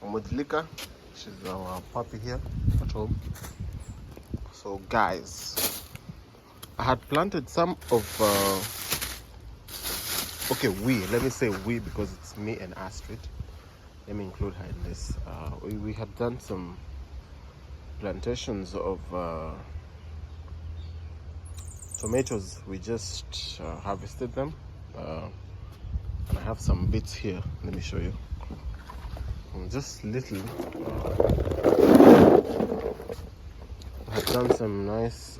I'm with Lika. She's our puppy here at home. So guys, I had planted some of let me say we because it's me and Astrid. Let me include her in this. We had done some plantations of tomatoes. We just harvested them, and I have some bits here. Let me show you. Just little. I have done some nice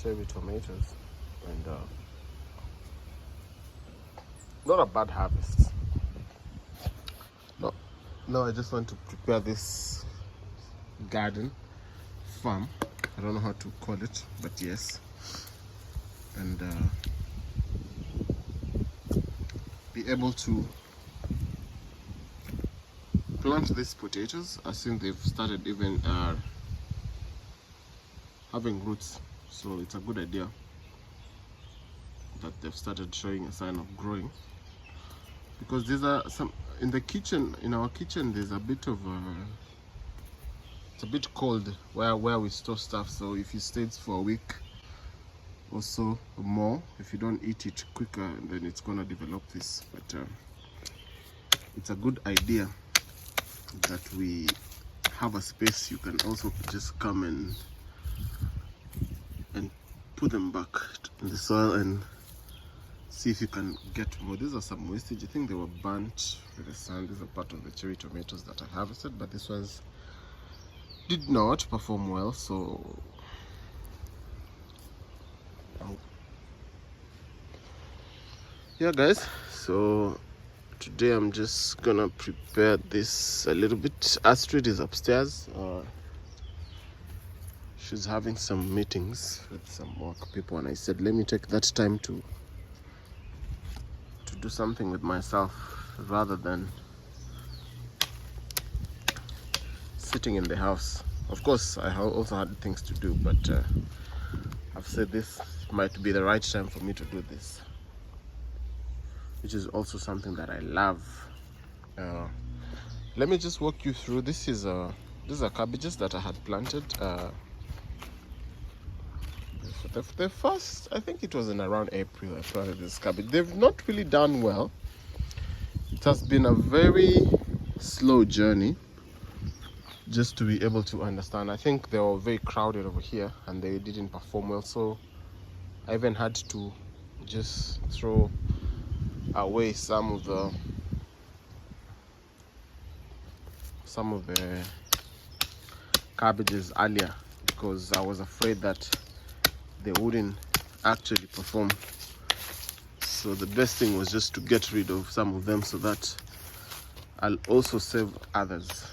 cherry tomatoes, and not a bad harvest. No, I just want to prepare this garden farm. I don't know how to call it, but yes, and be able to plant these potatoes. I think they've started even having roots, so it's a good idea that they've started showing a sign of growing, because these are some in the kitchen. In our kitchen there's a bit of it's a bit cold where we store stuff, so if it stays for a week or so or more, if you don't eat it quicker, then it's gonna develop this. But it's a good idea that we have a space you can also just come and put them back in the soil and see if you can get more. These are some wastage. I think they were burnt with the sun. These are part of the cherry tomatoes that I harvested, but this ones did not perform well, so yeah guys, so today I'm just gonna prepare this a little bit. Astrid is upstairs. She's having some meetings with some work people, and I said let me take that time to do something with myself rather than sitting in the house. Of course I also had things to do, but I've said this might be the right time for me to do this, which is also something that I love. Let me just walk you through. These are cabbages that I had planted. The first, I think it was in around April, I planted this cabbage. They've not really done well. It has been a very slow journey just to be able to understand. I think they were very crowded over here and they didn't perform well, so I even had to just throw away some of the cabbages earlier, because I was afraid that they wouldn't actually perform. So the best thing was just to get rid of some of them so that I'll also save others.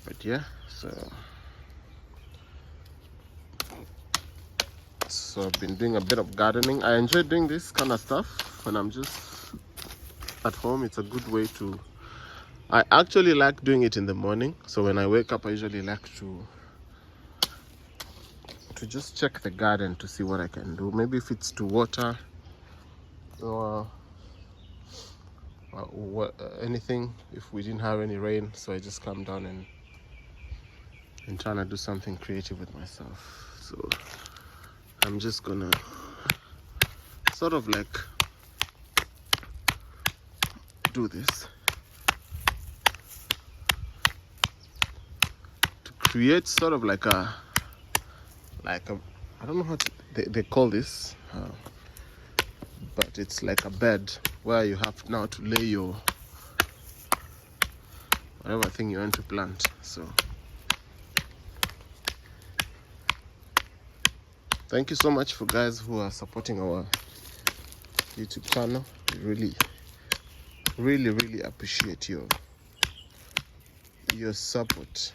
But yeah, so I've been doing a bit of gardening. I enjoy doing this kind of stuff when I'm just at home. It's a good way to, I actually like doing it in the morning. So when I wake up, I usually like to just check the garden to see what I can do. Maybe if it's to water or anything, if we didn't have any rain. So I just come down and trying to do something creative with myself. So I'm just gonna sort of like do this to create sort of like a I don't know how they call this, but it's like a bed where you have now to lay your whatever thing you want to plant. So thank you so much for guys who are supporting our YouTube channel. We really appreciate your support,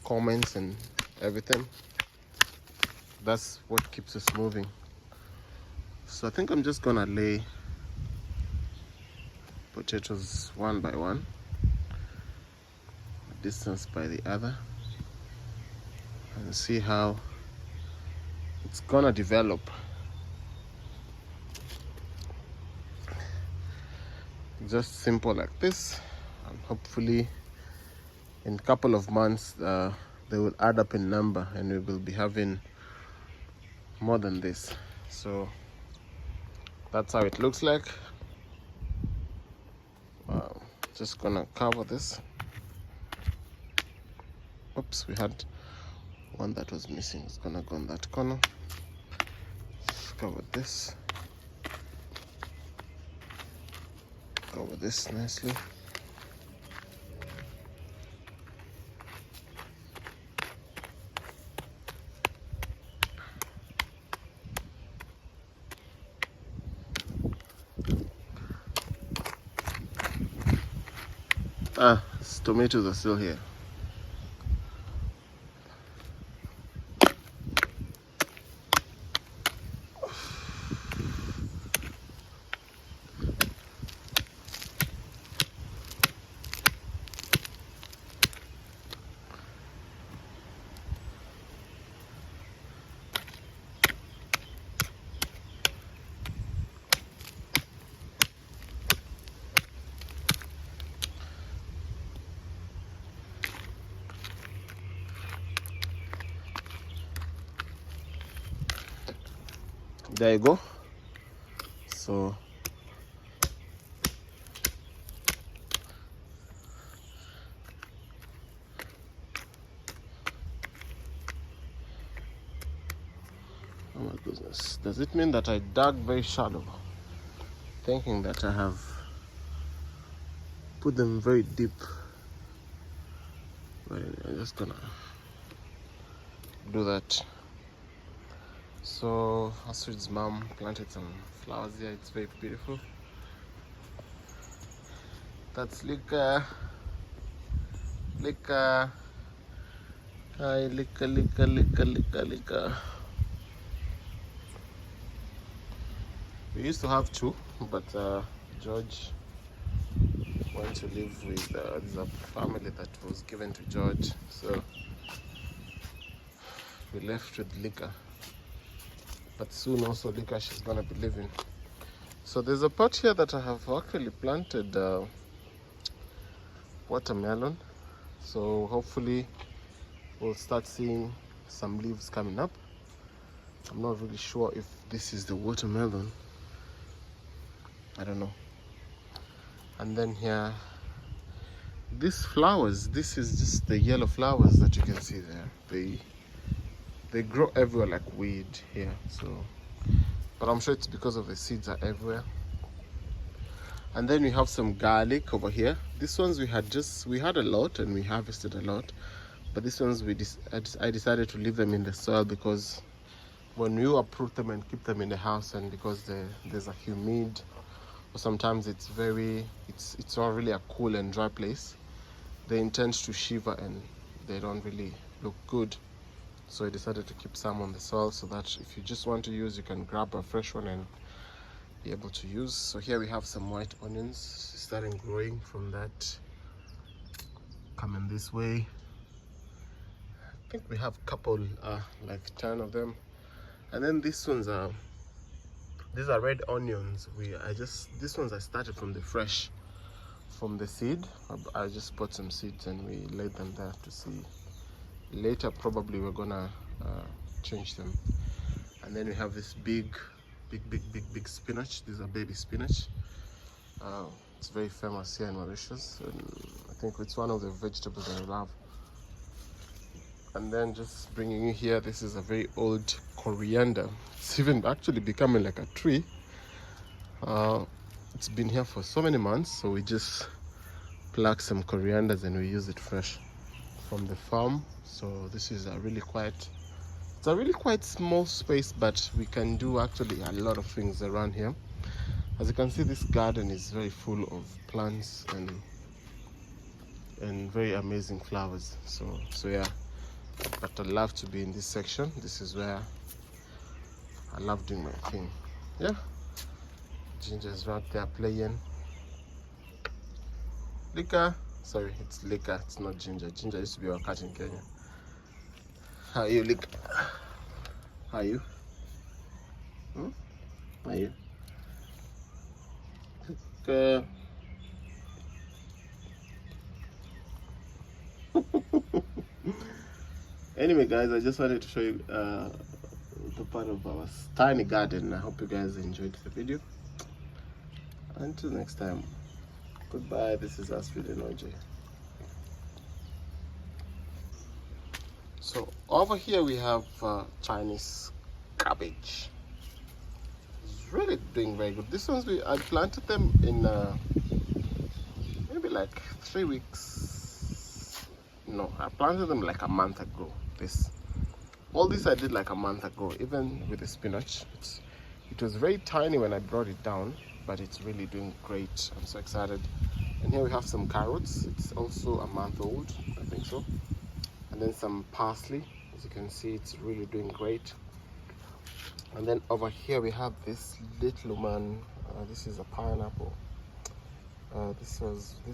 comments and everything. That's what keeps us moving. So I think I'm just gonna lay potatoes one by one, distance by the other, and see how it's gonna develop. just simple like this, and hopefully in a couple of months they will add up in number and we will be having more than this. So that's how it looks like. Just gonna cover this. Oops, we had one that was missing. It's gonna go in that corner. Just cover this. Cover this nicely. Tomatoes are still here. There you go. So oh my goodness, does it mean that I dug very shallow, thinking that I have put them very deep? But I'm just gonna do that. So Astrid's mom planted some flowers here. It's very beautiful. That's Lika. Lika. Hi, Lika, Lika, Lika, Lika, Lika. We used to have two, but George went to live with there's a family that was given to George, so we left with Lika. But soon also Lika, she's gonna be living. So there's a pot here that I have actually planted watermelon. So hopefully we'll start seeing some leaves coming up. I'm not really sure if this is the watermelon. I don't know. And then here, these flowers, this is just the yellow flowers that you can see there. They grow everywhere like weed here, so, but I'm sure it's because of the seeds are everywhere. And then we have some garlic over here. These ones we had a lot and we harvested a lot, but these ones I decided to leave them in the soil because when you uproot them and keep them in the house, and because there's a humid, or sometimes it's not really a cool and dry place, they intend to shiver and they don't really look good. So I decided to keep some on the soil so that if you just want to use, you can grab a fresh one and be able to use. So here we have some white onions starting growing from that, coming this way. I think we have a couple, like 10 of them. And then these ones are red onions. These ones I started from the seed. I just bought some seeds and we laid them there to see. Later probably we're gonna change them. And then we have this big spinach. These are baby spinach. It's very famous here in Mauritius, and I think it's one of the vegetables that I love. And then just bringing you here, this is a very old coriander. It's even actually becoming like a tree. It's been here for so many months, so we just pluck some corianders and we use it fresh from the farm. So this is it's a really quite small space, but we can do actually a lot of things around here. As you can see, this garden is very full of plants and very amazing flowers. So yeah, but I love to be in this section. This is where I love doing my thing. Yeah, Ginger's right there playing. Lika, sorry, it's Lika, it's not Ginger. Ginger used to be our cat in Kenya. How are you, Lika? How are you? How are you? Lika. Anyway, guys, I just wanted to show you the part of our tiny garden. I hope you guys enjoyed the video. Until next time, goodbye. This is Astrid and OJ. So over here we have Chinese cabbage. It's really doing very good. These ones I planted them in maybe like 3 weeks. No, I planted them like a month ago. All this I did like a month ago. Even with the spinach, it was very tiny when I brought it down, but it's really doing great. I'm so excited. And here we have some carrots. It's also a month old, I think so. And then some parsley. As you can see, it's really doing great. And then over here we have this little man. This is a pineapple. This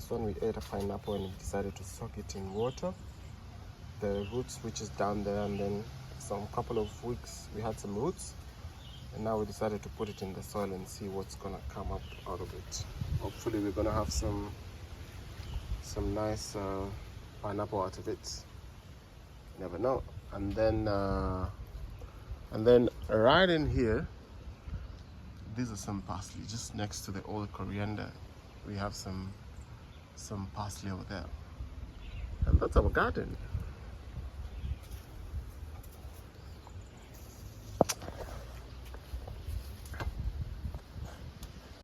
one we ate a pineapple and we decided to soak it in water. The roots, which is down there, and then some couple of weeks we had some roots, and now we decided to put it in the soil and see what's gonna come up out of it. Hopefully we're gonna have some nice pineapple out of it. You never know. And then right in here, these are some parsley. Just next to the old coriander, we have some parsley over there, and that's our garden.